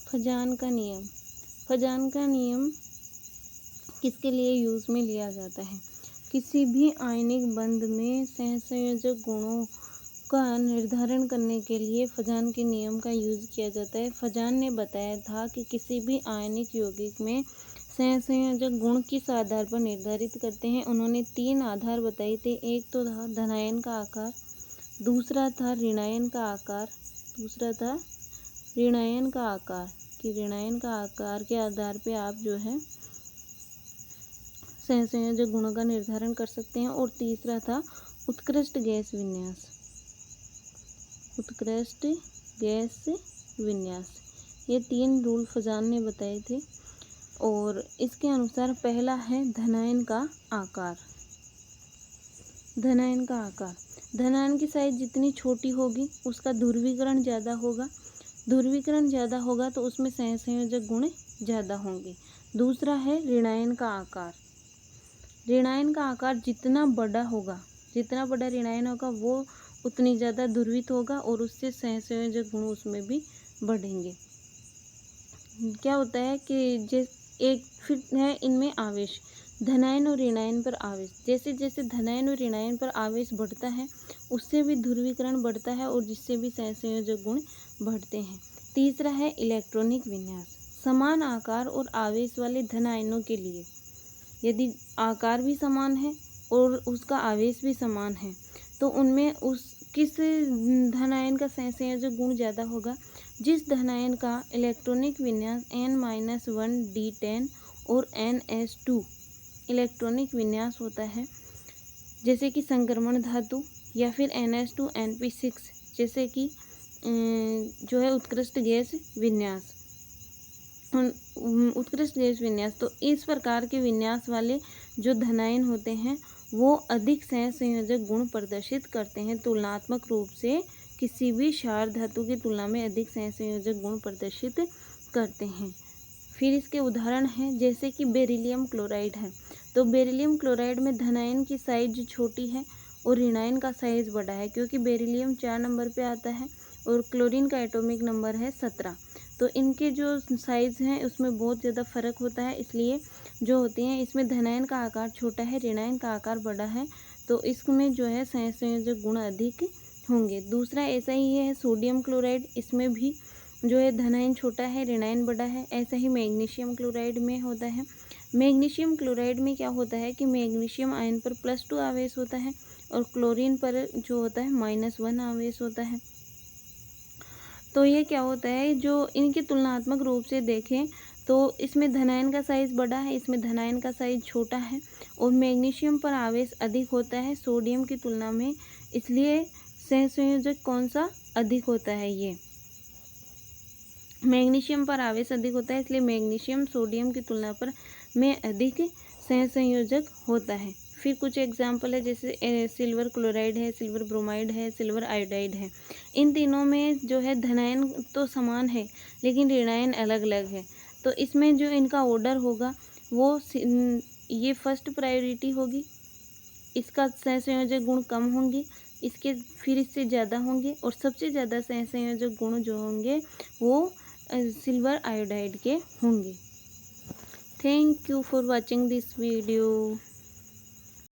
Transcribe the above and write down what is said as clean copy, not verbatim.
फजान का नियम। फजान का नियम किसके लिए यूज़ में लिया जाता है? किसी भी आयनिक बंध में सहसंयोजक गुणों का निर्धारण करने के लिए फजान के नियम का यूज़ किया जाता है। फजान ने बताया था कि किसी भी आयनिक यौगिक में सहसंयोजक गुण किस आधार पर निर्धारित करते हैं। उन्होंने 3 आधार बताए थे। एक तो था धनायन का आकार, दूसरा था ऋणायन का आकार, दूसरा था ऋणायन का आकार कि ऋणायन का आकार के आधार पे आप जो है सहसंयोजक गुणों का निर्धारण कर सकते हैं। और तीसरा था उत्कृष्ट गैस विन्यास। उत्कृष्ट गैस विन्यास, ये 3 रूल फजान ने बताए थे। और इसके अनुसार पहला है धनायन का आकार। धनायन का आकार, धनायन की साइज जितनी छोटी होगी उसका ध्रुवीकरण ज़्यादा होगा। ध्रुवीकरण ज़्यादा होगा तो उसमें सहसंयोजक गुण ज़्यादा होंगे। दूसरा है ऋणायन का आकार। ऋणायन का आकार जितना बड़ा होगा, जितना बड़ा ऋणायन होगा वो उतनी ज़्यादा ध्रुवित होगा और उससे सहसंयोजक गुण उसमें भी बढ़ेंगे। क्या होता है कि एक फिर है इनमें आवेश, धनायन और ऋणायन पर आवेश। जैसे जैसे धनायन और ऋणायन पर आवेश बढ़ता है उससे भी ध्रुवीकरण बढ़ता है और जिससे भी सहसंयोजक गुण बढ़ते हैं। तीसरा है इलेक्ट्रॉनिक विन्यास। समान आकार और आवेश वाले धन आयनों के लिए यदि आकार भी समान है और उसका आवेश भी समान है तो उनमें उस किस धन आयन का सहसंयोजक गुण ज़्यादा होगा? जिस धन आयन का इलेक्ट्रॉनिक विन्यास N-1D10 और NS2 इलेक्ट्रॉनिक विन्यास होता है, जैसे कि संक्रमण धातु, या फिर NS2NP6 जैसे कि जो है उत्कृष्ट गैस विन्यास, उत्कृष्ट गैस विन्यास। तो इस प्रकार के विन्यास वाले जो धनायन होते हैं वो अधिक सहसंयोजक गुण प्रदर्शित करते हैं। तुलनात्मक रूप से किसी भी क्षार धातु की तुलना में अधिक सहसंयोजक गुण प्रदर्शित करते हैं। फिर इसके उदाहरण हैं जैसे कि बेरिलियम क्लोराइड है। तो बेरिलियम क्लोराइड में धनायन की साइज छोटी है और ऋणायन का साइज बड़ा है, क्योंकि बेरिलियम 4 नंबर पे आता है और क्लोरीन का एटॉमिक नंबर है 17। तो इनके जो साइज़ हैं उसमें बहुत ज़्यादा फ़र्क होता है, इसलिए जो होते हैं इसमें धनायन का आकार छोटा है, ऋणायन का आकार बड़ा है, तो इसमें जो है सहसंयोजक गुण अधिक होंगे। दूसरा ऐसा ही है सोडियम क्लोराइड, इसमें भी जो है धनायन छोटा है, ऋणायन बड़ा है। ऐसा ही मैग्नीशियम क्लोराइड में होता है। मैग्नीशियम क्लोराइड में क्या होता है कि मैग्नीशियम आयन पर +2 आवेश होता है और क्लोरीन पर जो होता है -1 आवेश होता है। तो ये क्या होता है, जो इनके तुलनात्मक रूप से देखें तो इसमें धनायन का साइज़ बड़ा है, इसमें धनायन का साइज़ छोटा है और मैग्नीशियम पर आवेश अधिक होता है सोडियम की तुलना में, इसलिए सहसंयोजक कौन सा अधिक होता है? ये मैग्नीशियम पर आवेश अधिक होता है, इसलिए मैग्नीशियम सोडियम की तुलना पर में अधिक सहसंयोजक होता है। फिर कुछ एग्जाम्पल है जैसे सिल्वर क्लोराइड है, सिल्वर ब्रोमाइड है, सिल्वर आयोडाइड है। इन तीनों में जो है धनायन तो समान है लेकिन ऋणायन अलग अलग है। तो इसमें जो इनका ऑर्डर होगा वो ये फर्स्ट प्रायोरिटी होगी, इसका सहसंयोजक गुण कम होंगे, इसके फिर इससे ज़्यादा होंगे और सबसे ज़्यादा सहसंयोजक गुण जो होंगे वो सिल्वर आयोडाइड के होंगे। Thank you for watching this video.